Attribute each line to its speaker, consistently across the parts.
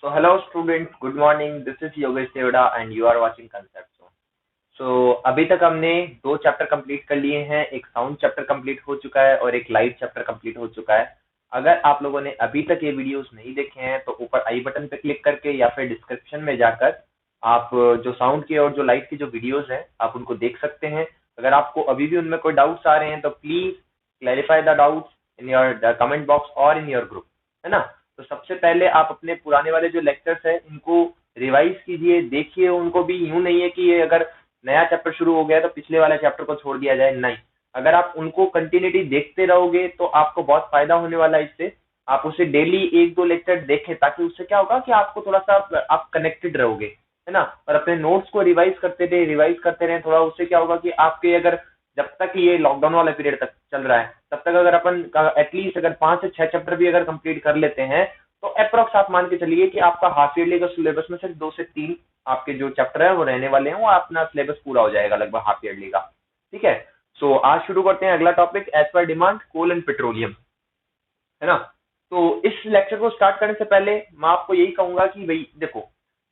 Speaker 1: So hello students, good morning. This is Yogesh Devada and you are watching Concept Zone. So अभी तक हमने दो chapter complete कर लिए हैं, एक साउंड चैप्टर कंप्लीट हो चुका है और एक लाइट चैप्टर कंप्लीट हो चुका है। अगर आप लोगों ने अभी तक ये वीडियोस नहीं देखे हैं तो ऊपर आई बटन पे क्लिक करके या फिर डिस्क्रिप्शन में जाकर आप जो साउंड के और जो लाइट की जो वीडियोस हैं आप उनको देख सकते हैं। अगर आपको अभी भी उनमें कोई डाउट्स आ रहे हैं तो please clarify the doubts in your comment box और इन योर ग्रुप, है ना। तो सबसे पहले आप अपने पुराने वाले जो लेक्चर्स हैं इनको रिवाइज कीजिए, देखिए उनको भी। यूं नहीं है कि ये अगर नया चैप्टर शुरू हो गया तो पिछले वाले चैप्टर को छोड़ दिया जाए, नहीं। अगर आप उनको कंटिन्यूटी देखते रहोगे तो आपको बहुत फायदा होने वाला है इससे। आप उसे डेली एक दो लेक्चर देखें ताकि उससे क्या होगा कि आपको थोड़ा सा आप कनेक्टेड रहोगे, है ना। और अपने नोट्स को रिवाइज करते रहे थोड़ा। उससे क्या होगा कि आपके अगर जब तक ये लॉकडाउन वाला पीरियड तक चल रहा है तब तक अगर अपन एटलीस्ट अगर 5 से 6 चैप्टर भी अगर कंप्लीट कर लेते हैं तो अप्रोक्स आप मान के चलिए कि आपका हाफ ईयरली का सिलेबस में सिर्फ 2 से 3 आपके जो चैप्टर है वो रहने वाले हैं, वो अपना सिलेबस पूरा हो जाएगा लगभग हाफ ईयरली का। ठीक है। सो आज शुरू करते हैं अगला topic, as per demand coal and petroleum, है ना। तो इस लेक्चर को स्टार्ट करने से पहले मैं आपको यही कहूंगा कि भाई देखो,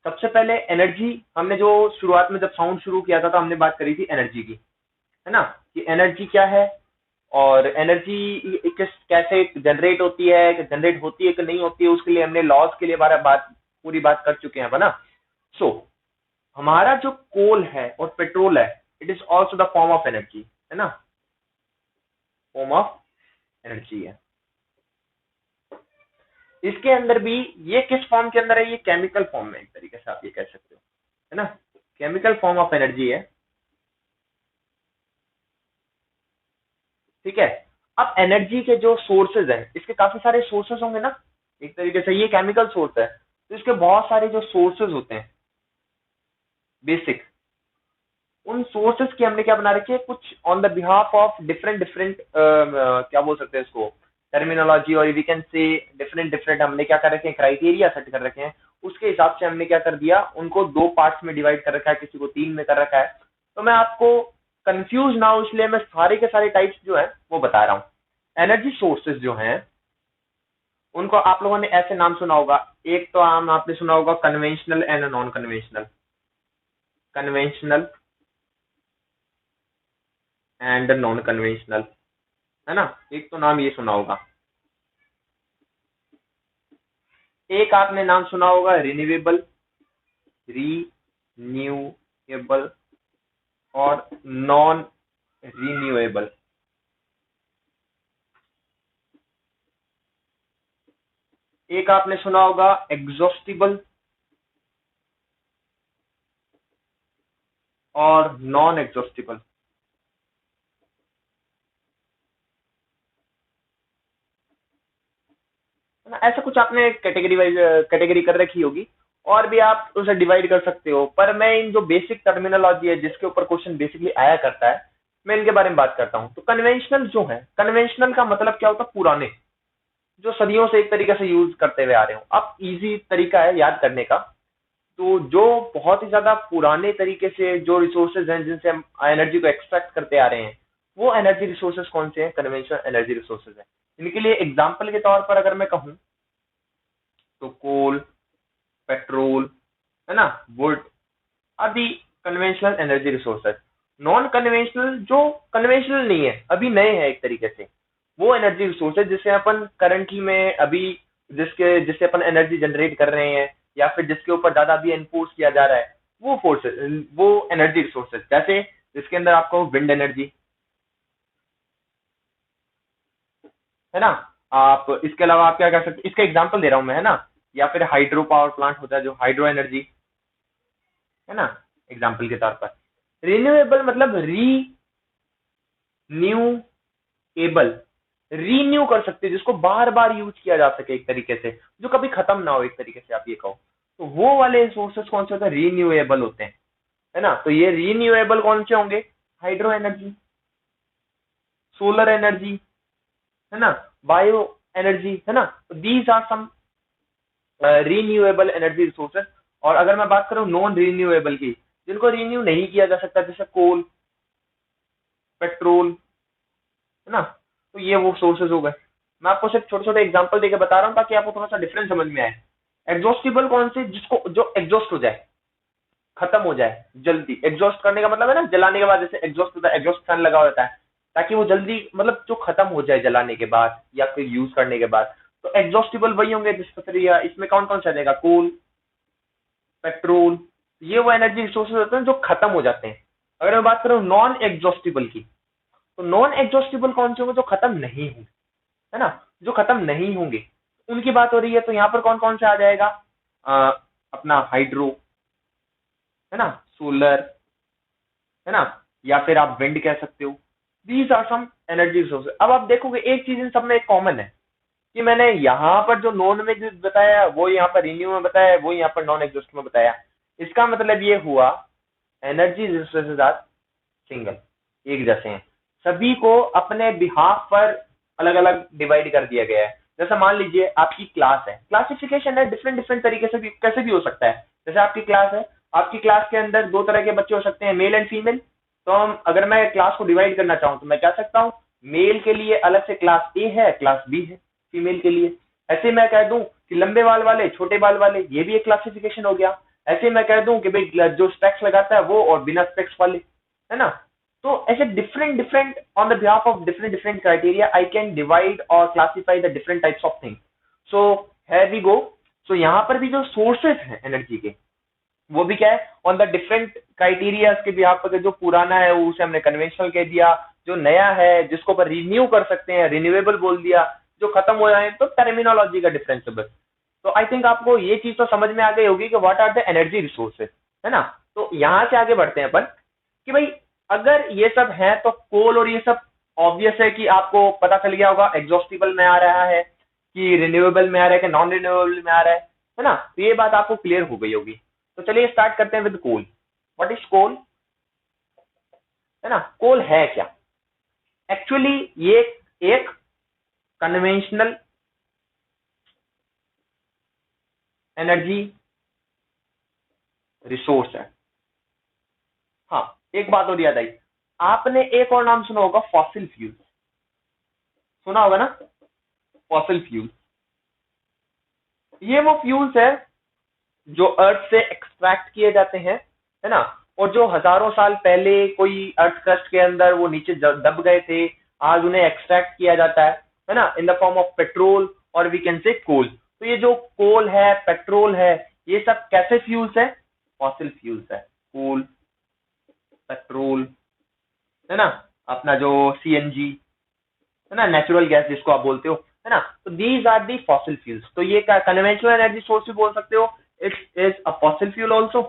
Speaker 1: सबसे पहले एनर्जी, हमने जो शुरुआत में जब साउंड शुरू किया था तो हमने बात करी थी एनर्जी की, है ना, कि एनर्जी क्या है और एनर्जी किस कैसे जनरेट होती है, जनरेट होती है कि नहीं होती है, उसके लिए हमने लॉज के लिए पूरी बात कर चुके हैं, ना। सो हमारा जो कोल है और पेट्रोल है, it is also the form of energy, है ना, फॉर्म ऑफ एनर्जी है। इसके अंदर भी ये किस फॉर्म के अंदर है, ये केमिकल फॉर्म में एक तरीके से आप ये कह सकते हो, है ना, केमिकल फॉर्म ऑफ एनर्जी है। ठीक है। अब एनर्जी के जो सोर्सेज हैं, इसके काफी सारे सोर्सेज होंगे ना, एक तरीके से ये केमिकल सोर्स है तो इसके बहुत सारे जो सोर्सेज होते हैं बेसिक, उन सोर्सेज की हमने क्या बना रखी है, कुछ on the behalf of different different क्या बोल सकते हैं इसको, टर्मिनोलॉजी, और we can say different different हमने क्या कर रखे हैं, क्राइटेरिया सेट कर रखे हैं। उसके हिसाब से हमने क्या कर दिया, उनको 2 पार्ट्स में डिवाइड कर रखा है, किसी को 3 में कर रखा है। तो मैं आपको कंफ्यूज ना हो इसलिए मैं सारे के सारे टाइप्स जो है वो बता रहा हूँ। एनर्जी सोर्सेज जो हैं उनको आप लोगों ने ऐसे नाम सुना होगा। एक तो आम आपने सुना होगा conventional and non conventional, conventional and non conventional, है ना। एक तो नाम ये सुना होगा। एक आपने नाम सुना होगा रिन्यूएबल, रीन्यूएबल और नॉन रिन्यूएबल। एक आपने सुना होगा एग्जॉस्टिबल और नॉन एग्जॉस्टिबल। ऐसा कुछ आपने कैटेगरी कर रखी होगी और भी आप उसे डिवाइड कर सकते हो। पर मैं इन जो बेसिक टर्मिनोलॉजी है जिसके ऊपर क्वेश्चन बेसिकली आया करता है, मैं इनके बारे में बात करता हूँ। तो कन्वेंशनल जो है, कन्वेंशनल का मतलब क्या होता है, पुराने, जो सदियों से एक तरीके से यूज करते हुए आ रहे हो। अब इजी तरीका है याद करने का। तो जो बहुत ही ज्यादा पुराने तरीके से जो रिसोर्सेज हैं जिनसे हम एनर्जी को एक्सट्रैक्ट करते आ रहे हैं, वो एनर्जी रिसोर्सेज कौन से हैं, कन्वेंशनल एनर्जी रिसोर्सेज हैं। इनके लिए एग्जाम्पल के तौर पर अगर मैं कहूँ तो कोल, पेट्रोल, है ना, वुड आदि conventional energy resources. Non conventional जो कन्वेंशनल नहीं है, अभी नए हैं एक तरीके से, वो एनर्जी रिसोर्सेज जिसे अपन करंटली में अभी जिससे अपन एनर्जी जनरेट कर रहे हैं या फिर जिसके ऊपर ज्यादा अभी एनफोर्स किया जा रहा है, वो फोर्सेज, वो एनर्जी रिसोर्सेज। जैसे जिसके अंदर आपको विंड एनर्जी, है ना। आप इसके अलावा आप क्या कर सकते, इसका एग्जांपल दे रहा हूं मैं, है ना। या फिर हाइड्रो पावर प्लांट होता है जो हाइड्रो एनर्जी, है ना, एग्जाम्पल के तौर पर। रिन्यूएबल मतलब रीन्यूएबल, रीन्यू कर सकते हैं, जिसको बार बार यूज किया जा सके एक तरीके से, जो कभी खत्म ना हो एक तरीके से आप ये कहो। तो वो वाले सोर्सेस कौन से होते हैं, रीन्यूएबल होते हैं, है ना। तो ये रीन्यूएबल कौन से होंगे, हाइड्रो एनर्जी, सोलर एनर्जी, है ना, बायो एनर्जी, है ना। तो these are some renewable energy resources. और अगर मैं बात करूं नॉन रीन्यूएबल की, जिनको रिन्यू नहीं किया जा सकता, जैसे कोल, पेट्रोल, है ना, तो ये वो सोर्सेज हो गए। मैं आपको सिर्फ छोटे छोटे एग्जांपल देके बता रहा हूँ ताकि आपको थोड़ा सा डिफरेंस समझ में आए। एग्जॉस्टिबल कौन से, जिसको जो एग्जॉस्ट हो जाए, खत्म हो जाए जल्दी। एग्जॉस्ट करने का मतलब है ना, जलाने के बाद जैसे एग्जॉस्ट होता है, एग्जॉस्ट फैन लगा होता है ताकि वो जल्दी मतलब जो खत्म हो जाए जलाने के बाद या फिर यूज करने के बाद। तो एग्जॉस्टिबल वही होंगे जिसमें इसमें कौन कौन सा रहेगा, कोल, पेट्रोल, ये वो एनर्जी रिसोर्सेज होते हैं जो खत्म हो जाते हैं। अगर मैं बात करूं नॉन एग्जॉस्टिबल की, तो नॉन एग्जॉस्टिबल कौन से होंगे, जो खत्म नहीं होंगे, है ना, जो खत्म नहीं होंगे उनकी बात हो रही है। तो यहाँ पर कौन कौन से आ जाएगा, अपना हाइड्रो, है ना, सोलर, है ना, या फिर आप विंड कह सकते हो। These are some energy resources. अब आप देखोगे एक चीज इन सब में एक कॉमन है कि मैंने यहाँ पर जो नॉन में जो बताया वो यहाँ पर रिन्यू में बताया, वो यहाँ पर नॉन एग्जॉस्ट में बताया। इसका मतलब ये हुआ एनर्जी रिसोर्सेज आर सिंगल, एक जैसे हैं, सभी को अपने बिहाफ पर अलग अलग डिवाइड कर दिया गया है। जैसे मान लीजिए आपकी क्लास है, क्लासिफिकेशन है, डिफरेंट डिफरेंट तरीके से भी कैसे भी हो सकता है। जैसे आपकी क्लास है, आपकी क्लास के अंदर दो तरह के बच्चे हो सकते हैं, मेल एंड फीमेल। तो हम अगर मैं क्लास को डिवाइड करना चाहूँ तो मैं कह सकता हूँ मेल के लिए अलग से क्लास ए है, क्लास बी है फीमेल के लिए। ऐसे मैं कह दूं कि लंबे बाल वाले, छोटे बाल वाले, ये भी एक क्लासिफिकेशन हो गया। ऐसे मैं कह दूं कि भाई जो स्पेक्स लगाता है वो और बिना स्पेक्स वाले, है ना। तो ऐसे different different on the behalf of different different criteria I can divide और classify the different types of thing. So here we go. So यहाँ पर भी जो सोर्सेस हैं एनर्जी के, वो भी क्या है, ऑन द डिफरेंट क्राइटेरिया के बिहाफ पर। जो पुराना है उसे हमने कन्वेंशनल कह दिया, जो नया है जिसको पर रिन्यू कर सकते हैं रिन्यूएबल बोल दिया, जो खत्म हो जाए तो टर्मिनोलॉजी का डिफरेंस है बस। तो आई थिंक आपको ये चीज तो समझ में आ गई होगी कि what are the energy resources, है ना। तो यहां से आगे बढ़ते हैं अपन कि भाई अगर ये सब है तो कोल और ये सब ऑब्वियस है कि आपको पता चल गया होगा एग्जॉस्टिबल में आ रहा है कि रिन्यूएबल में आ रहा है कि नॉन रिन्यूएबल में आ रहा है ना। तो ये बात आपको क्लियर हो गई होगी। तो चलिए स्टार्ट करते हैं विद कोल। व्हाट इज कोल, है ना। कोल है क्या, एक्चुअली ये एक कन्वेंशनल एनर्जी रिसोर्स है। हाँ, एक बात और याद आई, आपने एक और नाम सुना होगा, फॉसिल फ्यूल, सुना होगा ना, फॉसिल फ्यूल। ये वो फ्यूल्स है जो अर्थ से एक्सट्रैक्ट किए जाते हैं, है ना, और जो हजारों साल पहले कोई अर्थ क्रस्ट के अंदर वो नीचे दब गए थे, आज उन्हें एक्सट्रैक्ट किया जाता है ना, in the form of petrol और वी कैन से कोल। तो ये जो कोल है, पेट्रोल है, ये सब कैसे फ्यूल्स है, फॉसिल फ्यूल्स है। कोल, पेट्रोल, है ना, अपना जो सीएनजी, है ना, नेचुरल गैस जिसको आप बोलते हो, है ना। तो these are the fossil fuels. तो ये क्या कन्वेंशनल एनर्जी सोर्स भी बोल सकते हो, it's is a fossil fuel also,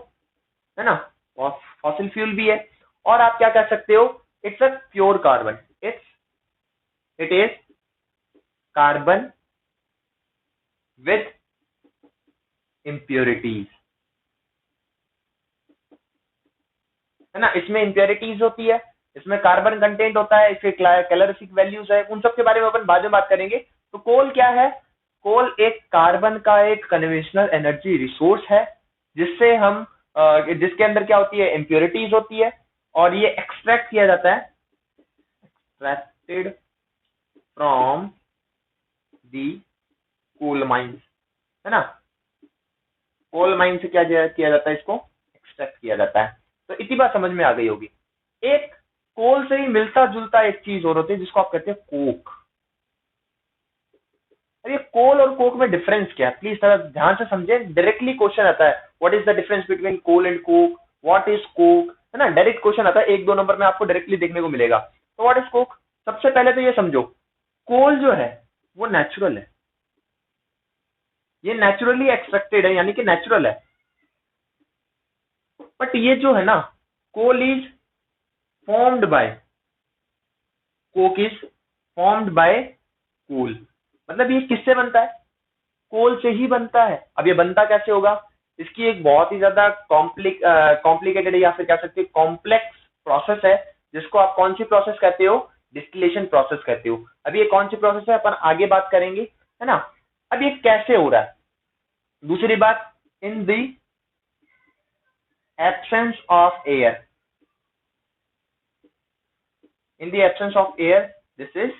Speaker 1: है ना, फॉसिल फ्यूल भी है। और आप क्या कह सकते हो, it's a pure carbon, it is carbon with impurities, है ना। इसमें इम्प्योरिटीज होती है, इसमें कार्बन कंटेंट होता है, इसके कैलोरीफिक वैल्यूज है, उन सब के बारे में अपन बाद में बात करेंगे। तो कोल क्या है, कोल एक कार्बन का एक कन्वेंशनल एनर्जी रिसोर्स है जिससे हम जिसके अंदर क्या होती है, इम्प्योरिटीज होती है, और ये एक्सट्रैक्ट किया जाता है, extracted from the coal mines, है ना। कोल माइन से क्या किया जाता है, इसको एक्सट्रैक्ट किया जाता है। तो इतनी बात समझ में आ गई होगी। एक कोल से ही मिलता जुलता एक चीज और होती है जिसको आप कहते हैं कोक। अब ये कोल और कोक में डिफरेंस क्या है, प्लीज थोड़ा ध्यान से समझे, डायरेक्टली क्वेश्चन आता है, what is the difference between coal and coke, what is coke, है ना, डायरेक्ट क्वेश्चन आता है, एक दो नंबर में आपको डायरेक्टली देखने को मिलेगा। तो व्हाट इज कोक, सबसे पहले तो ये समझो, कोल जो है वो नेचुरल है, ये नेचुरली एक्सट्रैक्टेड है, यानी कि नेचुरल है। बट ये जो है ना, coal is formed by, coke is formed by coal. मतलब ये किससे बनता है, कोल से ही बनता है। अब ये बनता कैसे होगा, इसकी एक बहुत ही ज्यादा कॉम्प्लिकेटेड या फिर कह सकते हैं कॉम्प्लेक्स प्रोसेस है, जिसको आप कौन सी प्रोसेस कहते हो, डिस्टिलेशन प्रोसेस कहते हो। अब ये कौन सी प्रोसेस है अपन आगे बात करेंगे, है ना। अब ये कैसे हो रहा है, दूसरी बात, इन the absence of air, in the absence of air, this is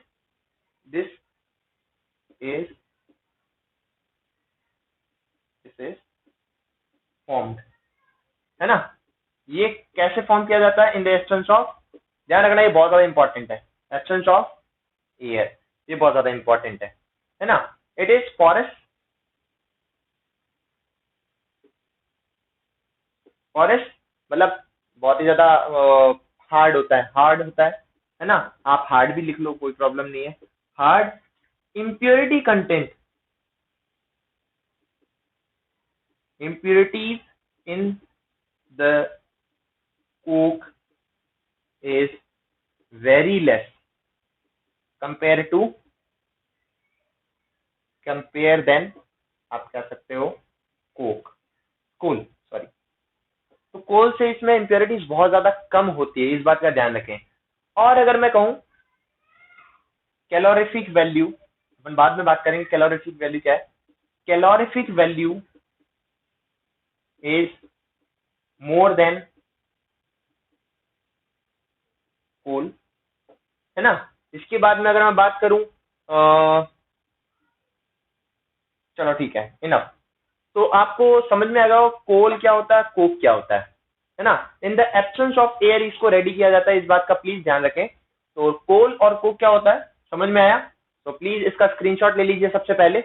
Speaker 1: is formed, है ना। ये कैसे फॉर्म किया जाता है? इन द एब्सेंस ऑफ, ध्यान रखना ये बहुत ज्यादा इंपॉर्टेंट है, एब्सेंस ऑफ एयर, ये बहुत ज्यादा इंपॉर्टेंट है ना। इट इज फॉरेस्ट, फॉरेस्ट मतलब बहुत ही ज्यादा हार्ड होता है, हार्ड होता है ना। आप हार्ड भी लिख लो, कोई प्रॉब्लम नहीं है। Hard, impurity content, impurities in the coke is very less compare than, आप कह सकते हो कोक, कोल, सॉरी। तो कोल से इसमें impurities बहुत ज्यादा कम होती है, इस बात का ध्यान रखें। और अगर मैं कहूं कैलोरीफिक वैल्यू, अपन बाद में बात करेंगे कैलोरीफिक वैल्यू क्या है। Calorific value is more than coal, है ना। इसके बाद में अगर मैं बात करूं, चलो ठीक है, इनफ। तो आपको समझ में आएगा कोल क्या होता है, कोक क्या होता है ना। इन द एब्सेंस ऑफ एयर इसको रेडी किया जाता है, इस बात का प्लीज ध्यान रखें। तो कोल और कोक क्या होता है, समझ में आया? तो प्लीज इसका स्क्रीनशॉट ले लीजिए सबसे पहले।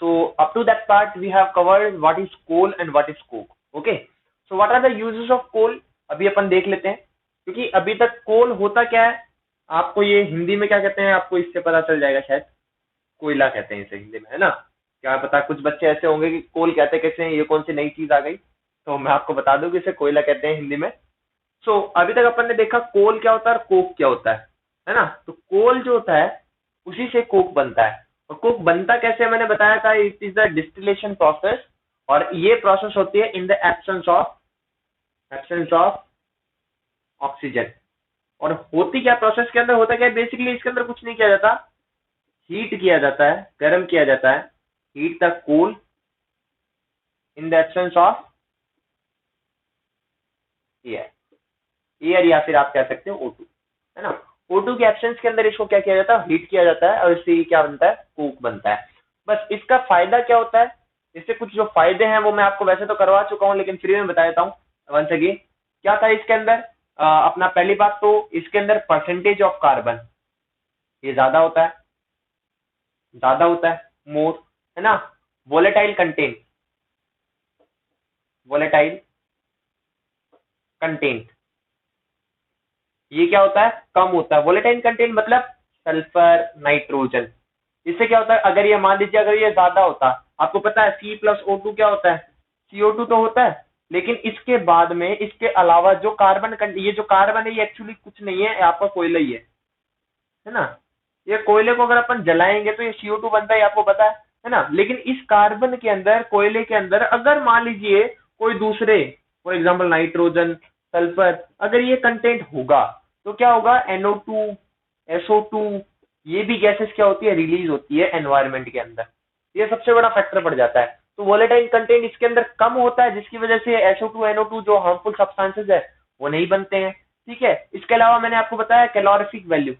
Speaker 1: So up to that part we have covered what is coal and what is coke. Okay. So what are the uses of coal? अभी अपन देख लेते हैं, क्योंकि अभी तक कोल होता क्या है, आपको ये हिंदी में क्या कहते हैं आपको इससे पता चल जाएगा शायद, कोयला कहते हैं इसे हिंदी में, है ना। क्या पता कुछ बच्चे ऐसे होंगे कि कोल कहते कैसे हैं, ये कौन सी नई चीज आ गई, तो मैं आपको बता दूं कि इसे कोयला कहते हैं हिंदी में। सो अभी तक अपन ने देखा कोल क्या होता है और कोक क्या होता है ना। तो कोल जो होता है उसी से कोक बनता है, और कोक बनता कैसे मैंने बताया था, it is the distillation process, और ये प्रोसेस होती है इन द एब्सेंस ऑफ ऑक्सीजन। और होती क्या प्रोसेस के अंदर, होता क्या है बेसिकली, इसके अंदर कुछ नहीं किया जाता, हीट किया जाता है, गर्म किया जाता है, heat the coal in the absence of air, air या फिर आप कह सकते हो O2, है ना। O2 के एब्सेंस के अंदर इसको क्या किया जाता है, हीट किया जाता है, और इससे क्या बनता है, कोक बनता है। बस इसका फायदा क्या होता है, इससे कुछ जो फायदे हैं वो मैं आपको वैसे तो करवा चुका हूं, लेकिन फ्री में बता देता हूँ वंस अगेन। क्या था इसके अंदर, अपना पहली बात तो इसके अंदर परसेंटेज ऑफ कार्बन ये ज्यादा होता है, मोर, है ना। वोलेटाइल कंटेंट ये क्या होता है, कम होता है। वोलेटाइल कंटेंट मतलब सल्फर, नाइट्रोजन। इससे क्या होता है, अगर ये मान लीजिए अगर ये ज्यादा होता, आपको पता है C+O2 क्या होता है, CO2 तो होता है, लेकिन इसके बाद में इसके अलावा जो कार्बन, ये जो कार्बन है ये एक्चुअली कुछ नहीं है, आपका कोयला ही है ना। ये कोयले को अगर अपन जलाएंगे तो ये CO2 बनता है, आपको पता है ना। लेकिन इस कार्बन के अंदर, कोयले के अंदर अगर मान लीजिए कोई दूसरे, फॉर एग्जाम्पल नाइट्रोजन, सल्फर, अगर ये कंटेंट होगा तो क्या होगा, NO2, SO2, ये भी गैसेस क्या होती है, रिलीज होती है एनवायरमेंट के अंदर। ये सबसे बड़ा फैक्टर पड़ जाता है। तो वोलेटाइल कंटेंट इसके अंदर कम होता है, जिसकी वजह से SO2, NO2 जो हार्मफुल सब्सटेंसेस है वो नहीं बनते हैं, ठीक है। इसके अलावा मैंने आपको बताया कैलोरीफिक वैल्यू,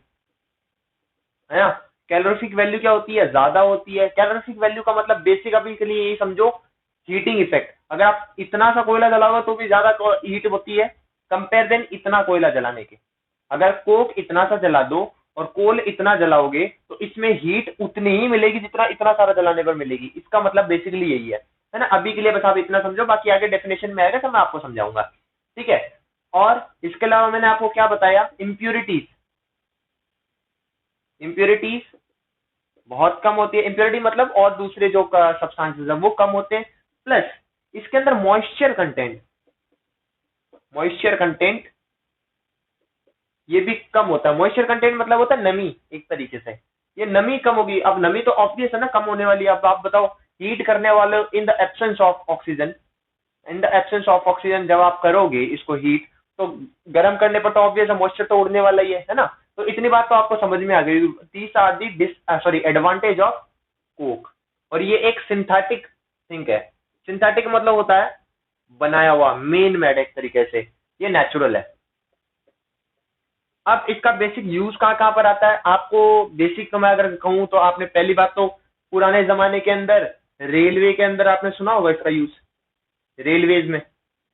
Speaker 1: है ना। कैलोरीफिक वैल्यू क्या होती है, ज्यादा होती है। कैलोरीफिक वैल्यू का मतलब बेसिक अभी के लिए यही समझो, हीटिंग इफेक्ट। अगर आप इतना सा कोयला जलाओगे तो भी ज्यादा हीट होती है कंपेयर देन इतना कोयला जलाने के। अगर कोक इतना सा जला दो और कोल इतना जलाओगे तो इसमें हीट उतनी ही मिलेगी जितना इतना सारा जलाने पर मिलेगी। इसका मतलब बेसिकली यही है ना। अभी के लिए बस आप इतना समझो, बाकी आगे डेफिनेशन में आएगा तो मैं आपको समझाऊंगा, ठीक है। और इसके अलावा मैंने आपको क्या बताया, इम्प्यूरिटीज बहुत कम होती है। इम्प्योरिटी मतलब और दूसरे जो सब्सटेंसेस है वो कम होते हैं। प्लस इसके अंदर मॉइस्चर कंटेंट ये भी कम होता है। मॉइस्चर कंटेंट मतलब होता है नमी, एक तरीके से ये नमी कम होगी। अब नमी तो ऑब्वियस है ना, कम होने वाली है। अब आप बताओ, हीट करने वाले इन द एब्सेंस ऑफ ऑक्सीजन, जब आप करोगे इसको हीट, तो गर्म करने पर तो ऑब्वियस है मॉइस्चर तो उड़ने वाला ही है ना। तो इतनी बात तो आपको समझ में आ गई। These are the advantage of coke. और ये एक सिंथेटिक थिंक है। सिंथेटिक मतलब होता है बनाया हुआ, मेन मेड एक तरीके से, ये नेचुरल है। अब इसका बेसिक यूज कहाँ कहाँ पर आता है आपको? बेसिक मैं अगर कहूँ तो आपने पहली बात तो पुराने जमाने के अंदर रेलवे के अंदर आपने सुना होगा इसका यूज, रेलवेज में, है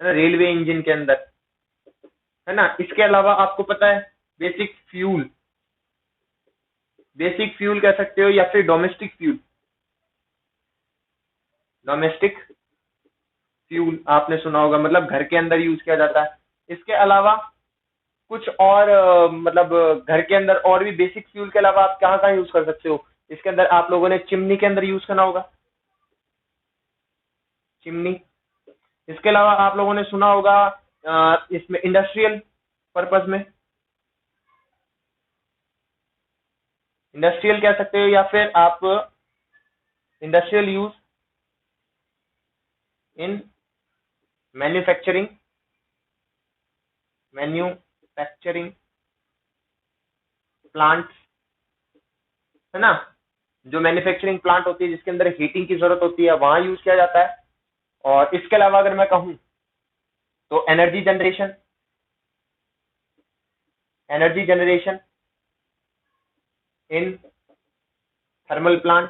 Speaker 1: ना, रेलवे इंजन के अंदर, है ना। इसके अलावा आपको पता है बेसिक फ्यूल, बेसिक फ्यूल कह सकते हो या फिर डोमेस्टिक फ्यूल, डोमेस्टिक फ्यूल आपने सुना होगा, मतलब घर के अंदर यूज किया जाता है। इसके अलावा कुछ और मतलब घर के अंदर और भी बेसिक फ्यूल के अलावा आप कहाँ कहाँ यूज कर सकते हो? इसके अंदर आप लोगों ने चिमनी के अंदर यूज करना होगा, चिमनी। इसके अलावा आप लोगों ने सुना होगा इसमें इंडस्ट्रियल पर्पस में, इंडस्ट्रियल कह सकते हो या फिर आप industrial use in manufacturing, manufacturing plant, है ना। जो मैन्युफैक्चरिंग प्लांट होती है जिसके अंदर हीटिंग की जरूरत होती है वहां यूज किया जाता है। और इसके अलावा अगर मैं कहूं तो energy generation, energy generation in thermal plant,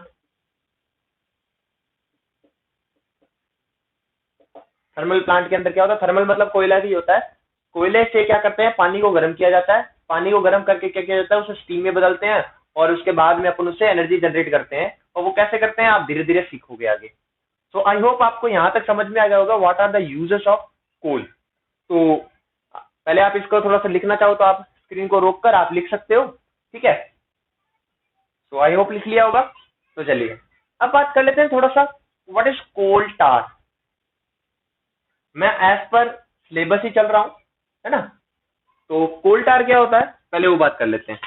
Speaker 1: thermal plant के अंदर क्या होता है? थर्मल मतलब कोयला भी होता है। कोयले से क्या करते हैं, पानी को गर्म किया जाता है, पानी को गर्म करके क्या किया जाता है, उसे स्टीम में बदलते हैं और उसके बाद में अपन उससे एनर्जी जनरेट करते हैं। और वो कैसे करते हैं आप धीरे धीरे सीखोगे आगे। सो आई होप आपको यहाँ तक समझ में आ गया होगा what are the uses of coal. तो पहले आप इसको थोड़ा सा लिखना चाहो तो आप स्क्रीन को रोक कर आप लिख सकते हो, ठीक है। तो आई होप लिख लिया होगा। तो चलिए अब बात कर लेते हैं थोड़ा सा व्हाट इज कोल टार। मैं एज पर सिलेबस ही चल रहा हूं, है ना। तो कोल टार क्या होता है पहले वो बात कर लेते हैं,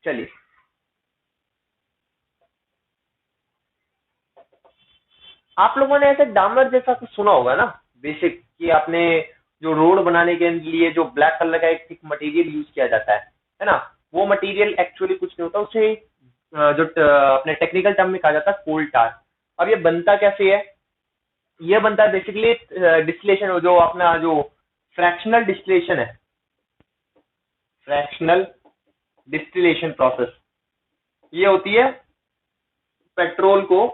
Speaker 1: चलिए। आप लोगों ने ऐसे डामर जैसा कुछ सुना होगा ना, बेसिक, कि आपने जो रोड बनाने के लिए जो ब्लैक कलर का एक थिक मटेरियल यूज किया जाता है ना। वो मटेरियल एक्चुअली कुछ नहीं होता, उसे अपने टेक्निकल टर्म में कहा जाता है कोल टार। अब ये बनता कैसे है? ये बनता है बेसिकली डिस्टिलेशन, जो अपना जो फ्रैक्शनल डिस्टिलेशन है, फ्रैक्शनल डिस्टिलेशन प्रोसेस, ये होती है पेट्रोल को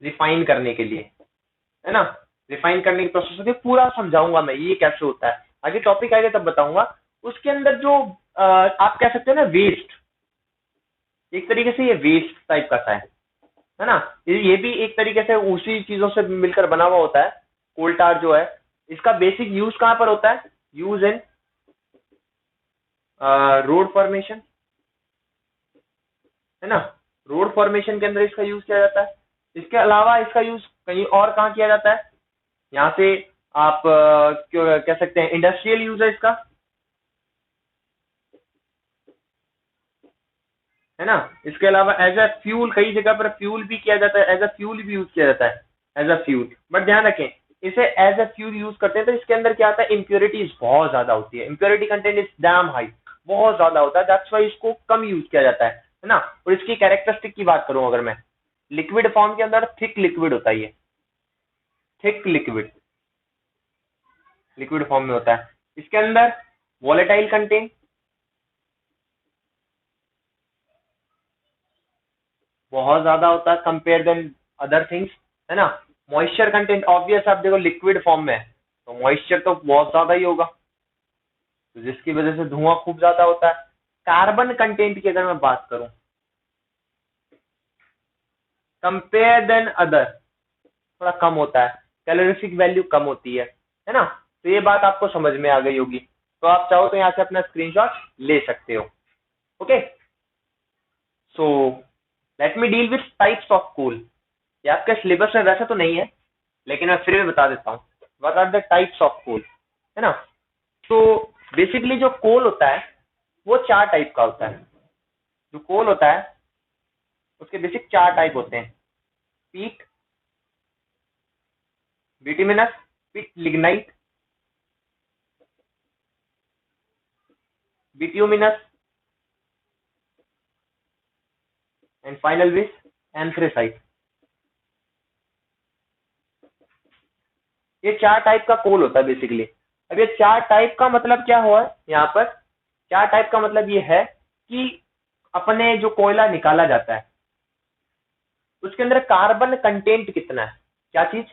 Speaker 1: रिफाइन करने के लिए, है ना। रिफाइन करने की प्रोसेस होती है, पूरा समझाऊंगा मैं ये कैसे होता है, आगे टॉपिक आएगा तब बताऊंगा। उसके अंदर जो आप कह सकते हो ना वेस्ट, एक तरीके से ये वेस्ट टाइप का सा है ना। ये भी एक तरीके से उसी चीजों से मिलकर बना हुआ होता है। कोल टार जो है इसका बेसिक यूज कहाँ पर होता है? यूज इन रोड फॉर्मेशन, है ना। रोड फॉर्मेशन के अंदर इसका यूज किया जाता है। इसके अलावा इसका यूज कहीं और कहाँ किया जाता है? यहाँ से आप क्यों कह सकते हैं इंडस्ट्रियल यूज है इसका, है ना। इसके अलावा एज अ फ्यूल, कई जगह पर फ्यूल भी किया जाता है, एज अ फ्यूल भी यूज किया जाता है, एज अ फ्यूल। बट ध्यान रखें इसे एज अ फ्यूल यूज करते हैं तो इसके अंदर क्या आता है, इम्प्योरिटीज बहुत ज्यादा होती है, impurity content is damn high, बहुत ज्यादा होता है, दैट्स वाई इसको कम यूज किया जाता है ना। और इसकी कैरेक्टरिस्टिक की बात करूं अगर मैं, लिक्विड फॉर्म के अंदर थिक लिक्विड होता है, ये थिक लिक्विड, लिक्विड फॉर्म में होता है। इसके अंदर वॉलेटाइल कंटेंट बहुत ज्यादा होता है कंपेयर देन अदर थिंग्स, है ना। मॉइस्चर कंटेंट ऑब्वियस, आप देखो लिक्विड फॉर्म में है तो मॉइस्चर तो बहुत ज्यादा ही होगा, तो जिसकी वजह से धुआं खूब ज्यादा होता है। कार्बन कंटेंट की अगर मैं बात करूं कंपेयर देन अदर, थोड़ा कम होता है, कैलोरीफिक वैल्यू कम होती है ना। तो ये बात आपको समझ में आ गई होगी। तो आप चाहो तो यहाँ से अपना स्क्रीनशॉट ले सकते हो, okay. So let me deal with types of coal. ये आपके सिलेबस में वैसा तो नहीं है लेकिन मैं फिर भी बता देता हूँ what are the types of coal, है ना। तो बेसिकली जो कोल होता है वो चार टाइप का होता है। जो कोल होता है उसके बेसिक चार टाइप होते हैं: पीट, बिटुमिनस, पीट लिग्नाइट, बिट्यूमिनस एंड फाइनल विस एंथ्रेसाइट। ये चार टाइप का कोल होता है बेसिकली। अब ये चार टाइप का मतलब क्या हुआ यहाँ पर क्या टाइप का मतलब ये है कि अपने जो कोयला निकाला जाता है उसके अंदर कार्बन कंटेंट कितना है, क्या चीज,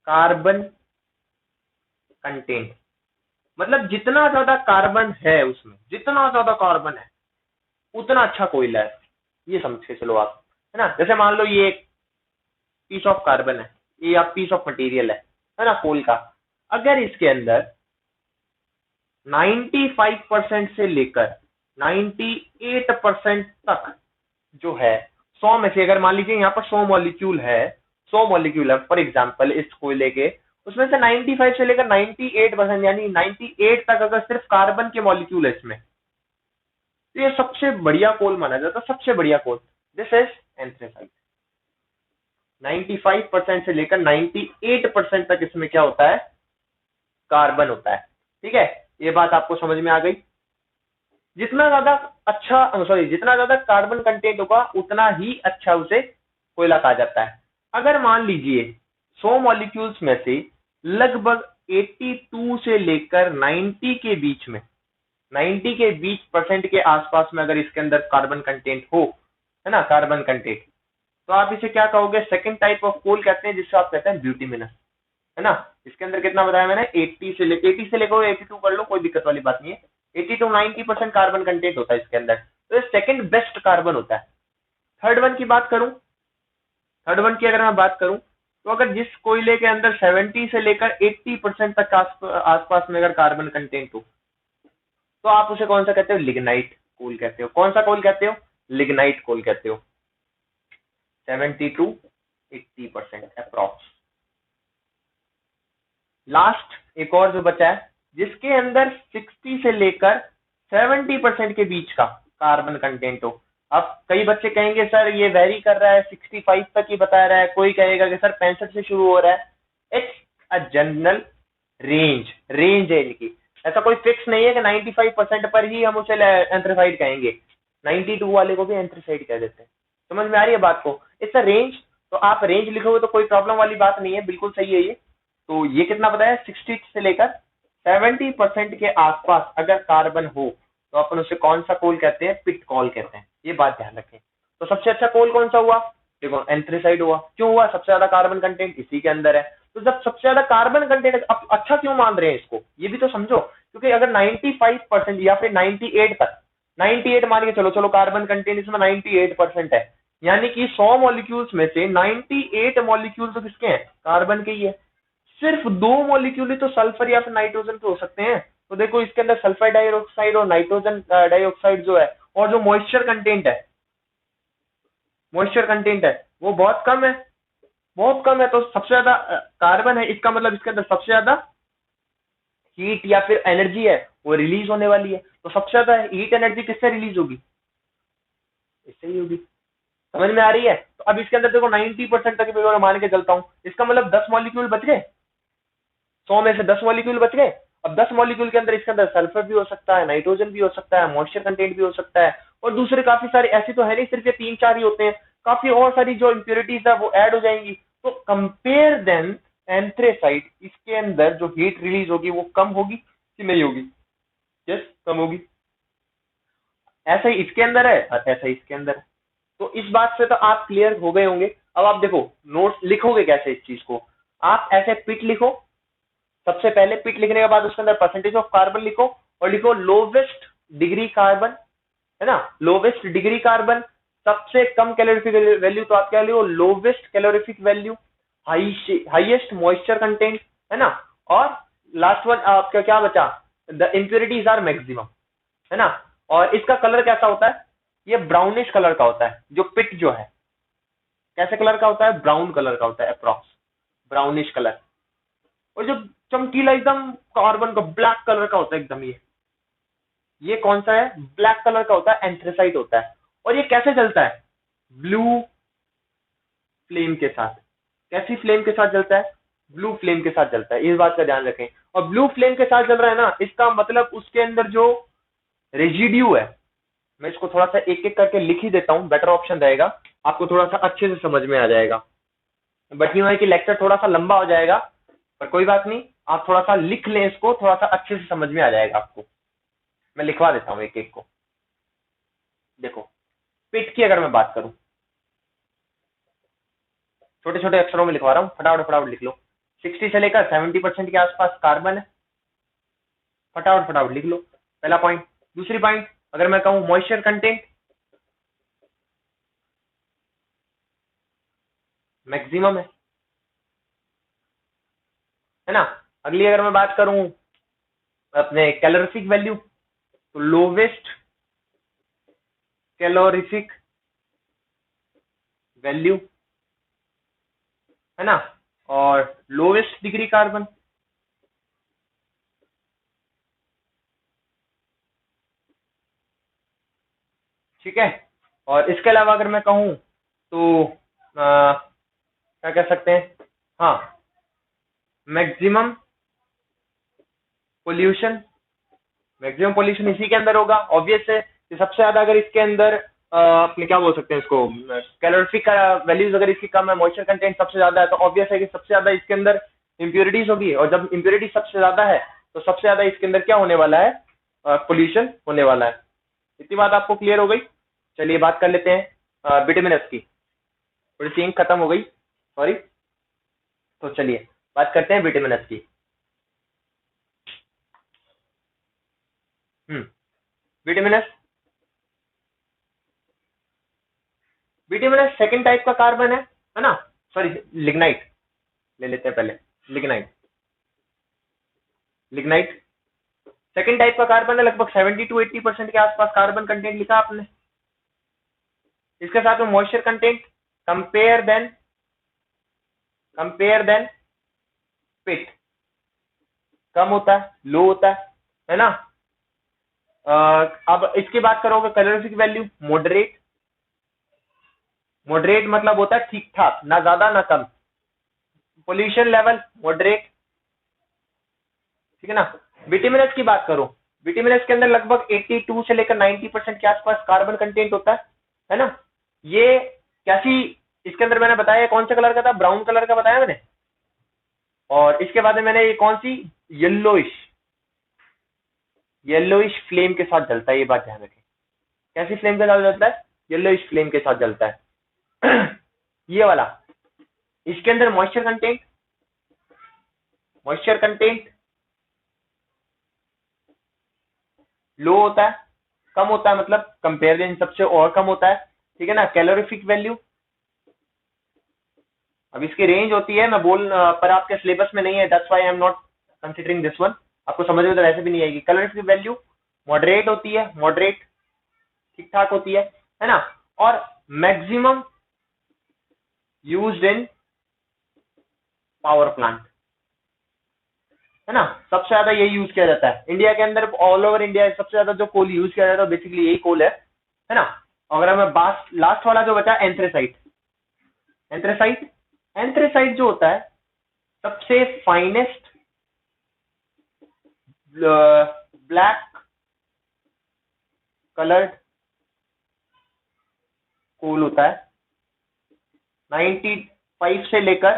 Speaker 1: कार्बन कंटेंट, मतलब जितना ज्यादा कार्बन है उसमें, जितना ज्यादा कार्बन है उतना अच्छा कोयला है, ये समझ के चलो आप, है ना। जैसे मान लो ये एक पीस ऑफ कार्बन है, ये आप पीस ऑफ मटेरियल है ना, कोल का। अगर इसके अंदर 95% से लेकर 98% तक जो है, 100 में से अगर मान लीजिए यहाँ पर 100 मॉलिक्यूल है, 100 मॉलिक्यूल है फॉर एग्जांपल इस कोयले के, उसमें से 95 से लेकर 98% यानी 98 तक अगर सिर्फ कार्बन के मॉलिक्यूल है इसमें, तो ये सबसे बढ़िया कोल माना जाता है, सबसे बढ़िया कोल। This is anthracite. 95% से लेकर 98% तक इसमें क्या होता है, कार्बन होता है। ठीक है, ये बात आपको समझ में आ गई। जितना ज्यादा अच्छा, सॉरी, जितना ज्यादा कार्बन कंटेंट होगा उतना ही अच्छा उसे कोयला कहा जाता है। अगर मान लीजिए 100 मॉलिक्यूल्स में से लगभग 82 से लेकर 90 के बीच में, 90 के बीच परसेंट के आसपास में अगर इसके अंदर कार्बन कंटेंट हो, है ना, कार्बन कंटेंट, तो आप इसे क्या कहोगे, सेकंड टाइप ऑफ कोल कहते हैं, जिससे आप कहते हैं ब्यूटिमिनस, है ना। इसके अंदर कितना बताया मैंने, 80 से लेकर 82 कर लो, कोई दिक्कत वाली बात नहीं है। 80 to 90% कार्बन कंटेंट होता है इसके अंदर, तो ये सेकंड बेस्ट कार्बन होता है। थर्ड वन की बात करूं, थर्ड वन की अगर मैं बात करूं, तो अगर जिस कोयले के अंदर 70 से लेकर 80% तक आसपास में अगर कार्बन कंटेंट हो, तो आप उसे कौन सा कहते हो, लिग्नाइट कोल कहते हो। कौन सा कोल कहते हो, लिग्नाइट कोल कहते हो। 70 to 80% अप्रॉक्स। लास्ट एक और जो बचा है, जिसके अंदर 60 से लेकर 70% के बीच का कार्बन कंटेंट हो। अब कई बच्चे कहेंगे सर ये वेरी कर रहा है, 65 तक ही बता रहा है, कोई कहेगा कि सर 65 से शुरू हो रहा है। It's a general range, range है इनकी, ऐसा कोई फिक्स नहीं है कि 95% पर ही हम उसे एंथ्रेसाइड कहेंगे, 92 वाले को भी एंथ्रेसाइड कह देते हैं। समझ में आ रही है बात को, इट्स अ रेंज। तो आप रेंज लिखोगे तो कोई प्रॉब्लम वाली बात नहीं है, बिल्कुल सही है ये। तो ये कितना बताया, 60 से लेकर 70% के आसपास अगर कार्बन हो तो अपन उसे कौन सा कोल कहते हैं, पिट कॉल कहते हैं, ये बात ध्यान रखें। तो सबसे अच्छा कोल कौन सा हुआ, देखो एंथ्रेसाइड हुआ। क्यों हुआ, सबसे ज्यादा कार्बन कंटेंट इसी के अंदर है। तो जब सबसे ज्यादा कार्बन कंटेंट, अब अच्छा क्यों मान रहे हैं इसको, ये भी तो समझो। क्योंकि अगर 95% या फिर 98 तक, 98 मान के चलो, चलो कार्बन कंटेंट इसमें 98% है, यानी कि 100 मॉलिक्यूल्स में से 98 मॉलिक्यूल तो किसके हैं, कार्बन के ही है। सिर्फ 2 मॉलिक्यूल ही तो सल्फर या फिर नाइट्रोजन के हो सकते हैं। तो देखो इसके अंदर सल्फर डाइऑक्साइड और नाइट्रोजन डाइऑक्साइड जो है, और जो मॉइस्चर कंटेंट है, मॉइस्चर कंटेंट है वो बहुत कम है, बहुत कम है। तो सबसे ज्यादा कार्बन है, इसका मतलब इसके अंदर सबसे ज्यादा हीट या फिर एनर्जी है वो रिलीज होने वाली है। तो सबसे ज्यादा हीट एनर्जी किससे रिलीज होगी, इससे ही होगी। समझ में आ रही है। तो अब इसके अंदर देखो 90% तक मैं मान के चलता हूँ, इसका मतलब 10 मॉलिक्यूल बच गए, 100 में से 10 मॉलिक्यूल बच गए। अब 10 मॉलिक्यूल के अंदर इसके अंदर सल्फर भी हो सकता है, नाइट्रोजन भी हो सकता है, मॉइस्चर कंटेंट भी हो सकता है, और दूसरे काफी सारे, ऐसी तो है नहीं सिर्फ ये 3-4 ही होते हैं, काफी और सारी जो इंप्योरिटीज है वो ऐड हो जाएंगी। तो कंपेयर देन एंथ्रेसाइट, इसके अंदर जो हीट रिलीज होगी वो कम होगी कि नहीं होगी, यस कम होगी। ऐसा ही इसके अंदर है और ऐसा ही इसके अंदर है। तो इस बात से तो आप क्लियर हो गए होंगे। अब आप देखो नोट्स लिखोगे कैसे इस चीज को, आप ऐसे पिट लिखो, सबसे पहले पिट लिखने के बाद उसके अंदर परसेंटेज ऑफ कार्बन लिखो, और लिखो लोवेस्ट डिग्री कार्बन, है ना, लोवेस्ट डिग्री कार्बन, सबसे कम कैलोरीफिक वैल्यू तो आप क्या लिखो, lowest calorific value, highest moisture content, है ना, और लास्ट वन आपका क्या बचा, द इम्प्योरिटीज आर मैक्सिमम, है ना। और इसका कलर कैसा होता है, ये ब्राउनिश कलर का होता है, जो पिट जो है कैसे कलर का होता है, ब्राउन कलर का होता है, अप्रॉक्स ब्राउनिश कलर। और जो चमकीला एकदम कार्बन का ब्लैक कलर का होता है एकदम, ये कौन सा है, ब्लैक कलर का होता है, एंथ्रेसाइट होता है। और ये कैसे चलता है, ब्लू फ्लेम के साथ। कैसी फ्लेम के साथ चलता है, ब्लू फ्लेम के साथ चलता है, इस बात का ध्यान रखें। और ब्लू फ्लेम के साथ चल रहा है ना, इसका मतलब उसके अंदर जो रेजिड्यू है, मैं इसको थोड़ा सा एक एक करके लिख ही देता हूं, बेटर ऑप्शन रहेगा, आपको थोड़ा सा अच्छे से समझ में आ जाएगा। बट यूं है कि लेक्चर थोड़ा सा लंबा हो जाएगा, पर कोई बात नहीं, आप थोड़ा सा लिख लें इसको, थोड़ा सा अच्छे से समझ में आ जाएगा आपको। मैं लिखवा देता हूँ एक एक को। देखो, पिट की अगर मैं बात करूं, छोटे छोटे अक्षरों में लिखवा रहा हूँ, फटाफट फटाफट लिख लो। 60 से लेकर 70% के आसपास कार्बन है, फटाफट फटाफट लिख लो, पहला पॉइंट। दूसरी पॉइंट, अगर मैं कहूं मॉइस्चर कंटेंट मैक्सिमम है ना। अगली अगर मैं बात करूं अपने कैलोरीफिक वैल्यू, तो लोवेस्ट कैलोरीफिक वैल्यू है ना, और लोवेस्ट डिग्री कार्बन। ठीक है, और इसके अलावा अगर मैं कहूं तो क्या कह सकते हैं, हाँ, मैक्सिमम पोल्यूशन। मैक्सिमम पोल्यूशन इसी के अंदर होगा, ऑब्वियस है कि सबसे ज्यादा अगर इसके अंदर अपने क्या बोल सकते हैं इसको, कैलोरीफिक का वैल्यूज अगर इसकी कम है, मॉइस्चर कंटेंट सबसे ज्यादा है, तो ऑब्वियस है कि सबसे ज्यादा इसके अंदर इंप्योरिटीज होगी, और जब इंप्योरिटी सबसे ज्यादा है तो सबसे ज्यादा इसके अंदर क्या होने वाला है, पोल्यूशन होने वाला है। इतनी बात आपको क्लियर हो गई। चलिए बात कर लेते हैं विटामिन की। थोड़ी सी इंक खत्म हो गई, सॉरी। तो चलिए बात करते हैं विटामिन की। विटामिन विटामिन सेकंड टाइप का कार्बन है ना, सॉरी, लिग्नाइट ले लेते हैं पहले। लिग्नाइट, लिग्नाइट सेकंड टाइप का कार्बन है, लगभग 70 to 80% के आसपास कार्बन कंटेंट लिखा आपने। इसके साथ में मॉइस्चर कंटेंट कंपेयर देन पिट, कम होता है, लो होता है ना। अब इसकी बात करोगे कैलोरीफिक वैल्यू, मॉडरेट। मॉडरेट मतलब होता है ठीक ठाक, ना ज्यादा ना कम। पोल्यूशन लेवल मॉडरेट, ठीक है ना। विटामिन एस की बात करो, विटामिन एस के अंदर लगभग 82 से लेकर 90% के आसपास कार्बन कंटेंट होता है ना। ये कैसी, इसके अंदर मैंने बताया कौन से कलर का था, ब्राउन कलर का बताया मैंने, और इसके बाद में मैंने ये कौन सी, येलोइश, येलोइश फ्लेम के साथ जलता है, ये बात ध्यान रखें। कैसी फ्लेम के साथ जलता है, येलोइश फ्लेम के साथ जलता है। ये वाला, इसके अंदर मॉइस्चर कंटेंट लो होता है, कम होता है, मतलब कंपेरिजन सबसे और कम होता है, ठीक है ना। कैलोरीफिक वैल्यू, अब इसकी रेंज होती है, मैं बोल पर आपके सिलेबस में नहीं है, that's why I am not considering this one. आपको समझ में तो वैसे भी नहीं आएगी। कैलोरीफिक वैल्यू मॉडरेट होती है, मॉडरेट ठीक ठाक होती है ना। और maximum used in power plant, है ना। सबसे ज्यादा यही यूज किया जाता है इंडिया के अंदर, ऑल ओवर इंडिया सबसे ज्यादा जो कोल यूज किया जाता है बेसिकली यही कोल है ना। अगर मैं बात लास्ट वाला जो बचा, एंथ्रेसाइट। एंथ्रेसाइट एंथ्रेसाइट जो होता है सबसे फाइनेस्ट ब्लैक कलर्ड कोल होता है। 95 से लेकर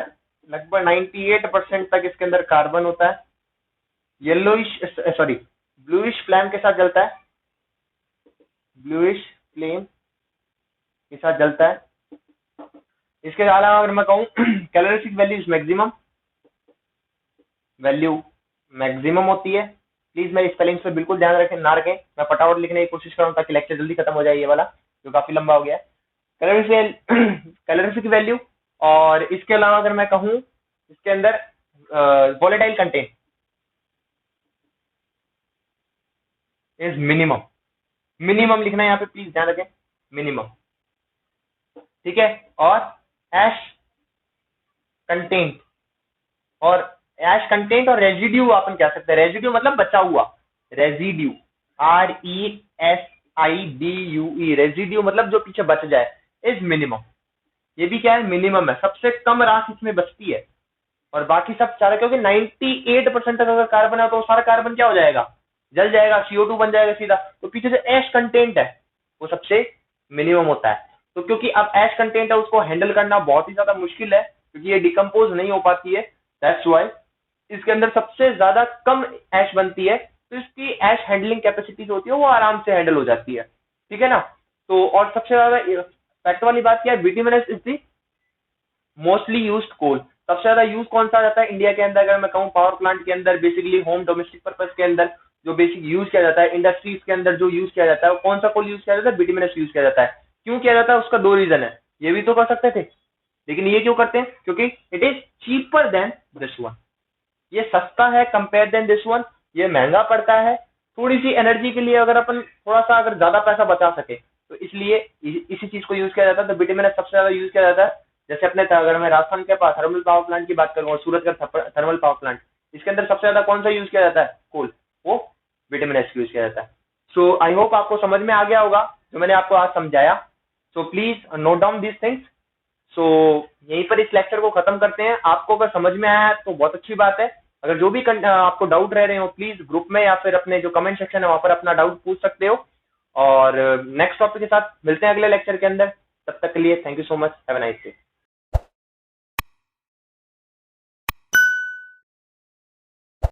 Speaker 1: लगभग 98% तक इसके अंदर कार्बन होता है। येलोइश, सॉरी, ब्लूइश फ्लेम के साथ जलता है, ब्लूइश फ्लेम के साथ जलता है। इसके अलावा अगर मैं कहूं कैलोरीफिक वैल्यू मैक्सिमम होती है। प्लीज मेरी स्पेलिंग्स पे बिल्कुल ध्यान रखें, ना रखें, मैं फटाफट लिखने की कोशिश करूँ ताकि लेक्चर जल्दी खत्म हो जाए, ये वाला जो काफी लंबा हो गया है। कैलोरीफिक वैल्यू, और इसके अलावा अगर मैं कहूं इसके अंदर volatile content is minimum. Minimum लिखना है यहाँ पे, प्लीज ध्यान रखें, मिनिमम, ठीक है। और एश कंटेंट, और एश कंटेंट और रेजिड्यू अपन कह सकते हैं। रेजिड्यू मतलब बचा हुआ, रेजिड्यू, RESIDUE, रेजिड्यू मतलब जो पीछे बच जाए, इज मिनिमम। ये भी क्या है, मिनिमम है, सबसे कम राख इसमें बचती है, और बाकी सब सारा, क्योंकि 98% तक अगर कार्बन है तो सारा कार्बन क्या हो जाएगा, जल जाएगा, CO2 बन जाएगा सीधा। तो पीछे जो एश कंटेंट है वो सबसे मिनिमम होता है। तो क्योंकि अब एश कंटेंट है, उसको हैंडल करना बहुत ही ज्यादा मुश्किल है, क्योंकि ये डिकम्पोज नहीं हो पाती है, दैट्स व्हाई इसके अंदर सबसे ज्यादा कम एश बनती है तो इसकी एश हैंडलिंग कैपेसिटी जो होती है वो आराम से हैंडल हो जाती है, ठीक है ना। तो और सबसे ज्यादा फैक्ट वाली बात क्या है, bituminous is the mostly used coal. सबसे ज्यादा यूज कौन सा जाता है इंडिया के अंदर, अगर मैं कहूँ पावर प्लांट के अंदर, बेसिकली होम डोमेस्टिक पर्पज के अंदर जो बेसिक यूज किया जाता है, इंडस्ट्रीज के अंदर जो यूज किया जाता है, वो कौन सा कोल यूज किया जाता है, बिटुमिनस यूज किया जाता है। क्यों किया जाता है, उसका दो रीजन है। ये भी तो कर सकते थे, लेकिन ये क्यों करते हैं, क्योंकि it is cheaper than this one. ये सस्ता है कंपेयर देन दिस वन, ये महंगा पड़ता है। थोड़ी सी एनर्जी के लिए अगर अपन थोड़ा सा अगर ज्यादा पैसा बचा सके तो इसलिए इसी चीज को यूज किया जाता है। तो बिटुमिनस सबसे ज्यादा यूज किया जाता है। जैसे अपने अगर मैं राजस्थान के पास थर्मल पावर प्लांट की बात करूँ और सूरत का थर्मल पावर प्लांट, इसके अंदर सबसे ज्यादा कौन सा यूज किया जाता है, कोल, वो बिटुमिनस यूज किया जाता है। सो आई होप आपको समझ में आ गया होगा जो मैंने आपको आज समझाया। So please note down these things. So यहीं पर इस लेक्चर को खत्म करते हैं। आपको अगर समझ में आया है तो बहुत अच्छी बात है। अगर जो भी आपको डाउट रह रहे हो प्लीज ग्रुप में या फिर अपने जो कमेंट सेक्शन है वहां पर अपना डाउट पूछ सकते हो। और नेक्स्ट टॉपिक के साथ मिलते हैं अगले लेक्चर के अंदर। तब तक के लिए thank you so much, have a nice day.